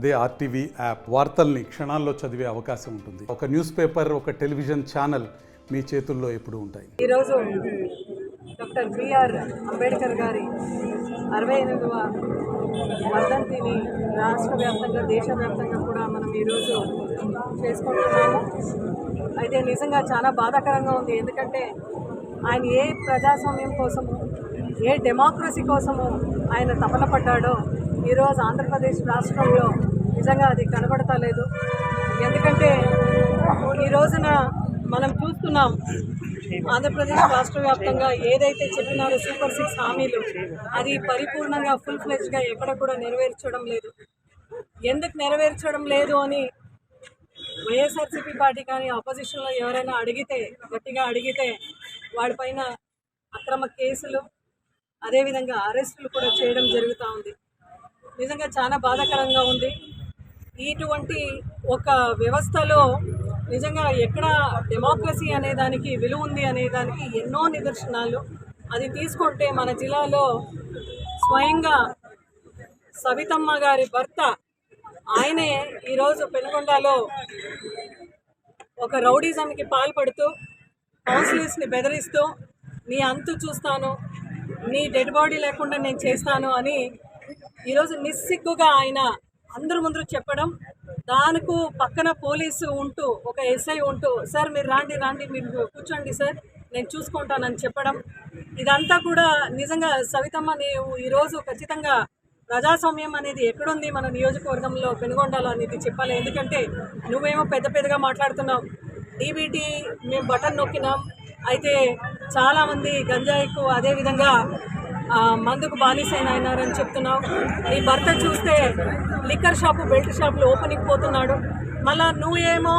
అదే RTV app వార్తల్ని క్షణాల్లో చదివే అవకాశం ఉంటుంది. ఒక న్యూస్ పేపర్, ఒక టెలివిజన్ ఛానల్ మీ చేతుల్లో ఎప్పుడూ ఉంటాయి. ఈరోజు డాక్టర్ బిఆర్ అంబేద్కర్ గారి 68వ వర్ధంతిని రాష్ట్ర వ్యాప్తంగా, దేశవ్యాప్తంగా కూడా మనం ఈరోజు చేసుకుంటున్నాము. అయితే నిజంగా చాలా బాధాకరంగా ఉంది. ఎందుకంటే ఆయన ఏ ప్రజాస్వామ్యం కోసము, ఏ డెమోక్రసీ కోసము ఆయన తపన పడ్డాడో ఈరోజు ఆంధ్రప్రదేశ్ రాష్ట్రంలో నిజంగా అది కనబడతలేదు. ఎందుకంటే ఈ రోజున మనం చూస్తున్నాం, ఆంధ్రప్రదేశ్ రాష్ట్ర వ్యాప్తంగా ఏదైతే చెప్పినారో సూపర్ 6 హామీలు, అది పరిపూర్ణంగా ఫుల్ ఫ్లెడ్జ్గా ఎక్కడ కూడా నెరవేర్చడం లేదు. ఎందుకు నెరవేర్చడం లేదు అని వైఎస్ఆర్సీపీ పార్టీ కానీ ఆపోజిషన్లో ఎవరైనా గట్టిగా అడిగితే వాడిపైన అక్రమ కేసులు, అదేవిధంగా అరెస్టులు కూడా చేయడం జరుగుతూ ఉంది. నిజంగా చాలా బాధాకరంగా ఉంది. ఇటువంటి ఒక వ్యవస్థలో నిజంగా ఎక్కడ డెమోక్రసీ అనేదానికి విలువ ఉంది అనేదానికి ఎన్నో నిదర్శనాలు. అది తీసుకుంటే మన జిల్లాలో స్వయంగా సవితమ్మ గారి భర్త ఆయనే ఈరోజు పెనుగొండలో ఒక రౌడీజంకి పాల్పడుతూ కౌన్సిలర్స్ని బెదిరిస్తూ నీ అంతు చూస్తాను, నీ డెడ్ బాడీ లేకుండా నేను చేస్తాను అని ఈరోజు నిస్సిగ్గుగా ఆయన అందరి ముందు చెప్పడం, దానికి పక్కన పోలీసు ఉంటూ, ఒక ఎస్ఐ ఉంటూ, సార్ మీరు రాండి మీరు కూర్చోండి సార్ నేను చూసుకుంటానని చెప్పడం, ఇదంతా కూడా నిజంగా సవితమ్మ నీవు ఈరోజు ఖచ్చితంగా ప్రజాస్వామ్యం అనేది ఎక్కడుంది మన నియోజకవర్గంలో పెనుగొండలో అనేది చెప్పాలి. ఎందుకంటే నువ్వేమో పెద్దగా మాట్లాడుతున్నావు, డీబీటీ మేము బటన్ నొక్కినాం, అయితే చాలామంది గంజాయికు అదేవిధంగా మందుకు బానిసైన అయినారని చెప్తున్నావు. నీ భర్త చూస్తే లిక్కర్ షాపు, బెల్ట్ షాపులు ఓపెనింగ్ పోతున్నాడు. మళ్ళా నువ్వేమో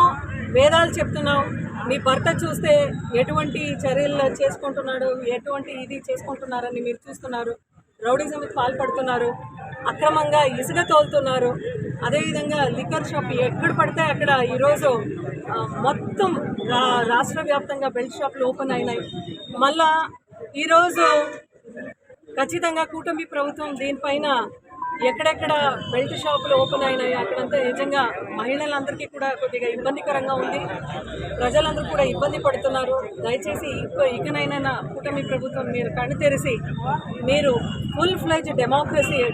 వేదాలు చెప్తున్నావు. నీ భర్త చూస్తే ఎటువంటి చర్యలు చేసుకుంటున్నాడు, ఎటువంటి ఇది చేసుకుంటున్నారని మీరు చూస్తున్నారు. రౌడీజంకి పాల్పడుతున్నారు, అక్రమంగా ఇసుక తోలుతున్నారు, అదేవిధంగా లిక్కర్ షాప్ ఎక్కడ పడితే అక్కడ ఈరోజు మొత్తం రాష్ట్ర వ్యాప్తంగా బెల్ట్ షాపులు ఓపెన్ అయినాయి. మళ్ళా ఈరోజు ఖచ్చితంగా కూటమి ప్రభుత్వం దీనిపైన ఎక్కడెక్కడ బెల్ట్ షాపులు ఓపెన్ అయినాయి అక్కడంతా నిజంగా మహిళలందరికీ కూడా కొద్దిగా ఇబ్బందికరంగా ఉంది. ప్రజలందరూ కూడా ఇబ్బంది పడుతున్నారు. దయచేసి ఇకనైనా కూటమి ప్రభుత్వం మీరు కళ్ళు తెరిచి మీరు ఫుల్ ఫ్లెడ్జ్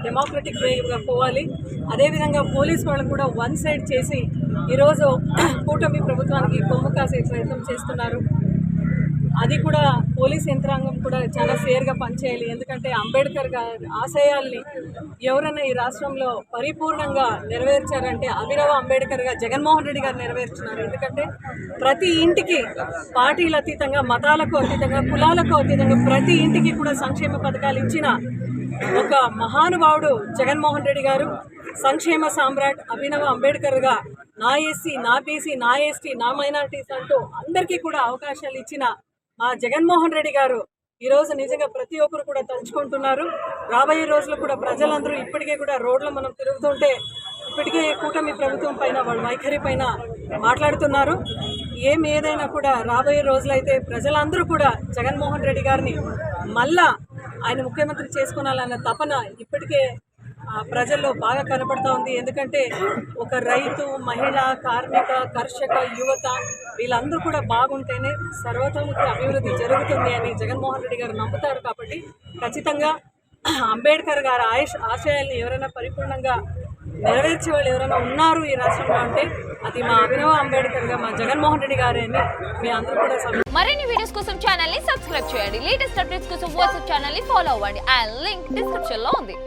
డెమోక్రటిక్ వేగా పోవాలి. అదేవిధంగా పోలీస్ వాళ్ళు కూడా వన్ సైడ్ చేసి ఈరోజు కూటమి ప్రభుత్వానికి కొమ్ము కాసే ప్రయత్నం చేస్తున్నారు. అది కూడా పోలీస్ యంత్రాంగం కూడా చాలా ఫేర్గా పనిచేయాలి. ఎందుకంటే అంబేద్కర్ గారి ఆశయాల్ని ఎవరైనా ఈ రాష్ట్రంలో పరిపూర్ణంగా నెరవేర్చారంటే అభినవ అంబేద్కర్గా జగన్మోహన్ రెడ్డి గారు నెరవేర్చున్నారు. ఎందుకంటే ప్రతి ఇంటికి పార్టీలు అతీతంగా, మతాలకు అతీతంగా, కులాలకు అతీతంగా ప్రతి ఇంటికి కూడా సంక్షేమ పథకాలు ఇచ్చిన ఒక మహానుభావుడు జగన్మోహన్ రెడ్డి గారు. సంక్షేమ సామ్రాట్ అభినవ అంబేద్కర్గా నా ఎస్సీ, నా బీసీ, నా ఎస్టీ, నా మైనారిటీస్ అంటూ అందరికీ కూడా అవకాశాలు ఇచ్చిన మా జగన్మోహన్ రెడ్డి గారు ఈరోజు నిజంగా ప్రతి ఒక్కరు కూడా తలుచుకుంటున్నారు. రాబోయే రోజులు కూడా ప్రజలందరూ ఇప్పటికే కూడా రోడ్లు మనం తిరుగుతుంటే ఇప్పటికే కూటమి ప్రభుత్వం పైన, వాళ్ళ వైఖరి పైన మాట్లాడుతున్నారు. ఏదైనా కూడా రాబోయే రోజులైతే ప్రజలందరూ కూడా జగన్మోహన్ రెడ్డి గారిని మళ్ళా ఆయన ముఖ్యమంత్రి చేసుకోవాలన్న తపన ఇప్పటికే ప్రజల్లో బాగా కనపడుతూ ఉంది. ఎందుకంటే ఒక రైతు, మహిళ, కార్మిక, కర్షక, యువత వీళ్ళందరూ కూడా బాగుంటేనే సర్వతోముఖ అభివృద్ధి జరుగుతుంది అని జగన్మోహన్ రెడ్డి గారు నమ్ముతారు. కాబట్టి ఖచ్చితంగా అంబేద్కర్ గారి ఆశయాల్ని ఎవరైనా పరిపూర్ణంగా నెరవేర్చే వాళ్ళు ఎవరైనా ఉన్నారు ఈ రాష్ట్రంలో అంటే అది మా అభినవ అంబేద్కర్గా మా జగన్మోహన్ రెడ్డి గారే అని మీ అందరూ కూడా. మరిన్ని వీడియోస్ కోసం ఛానల్ ని సబ్స్క్రైబ్ చేయండి. లేటెస్ట్ అప్డేట్స్ కోసం వాట్సాప్ ఛానల్ ని ఫాలో అవ్వండి. ఆ లింక్ డిస్క్రిప్షన్ లో ఉంది.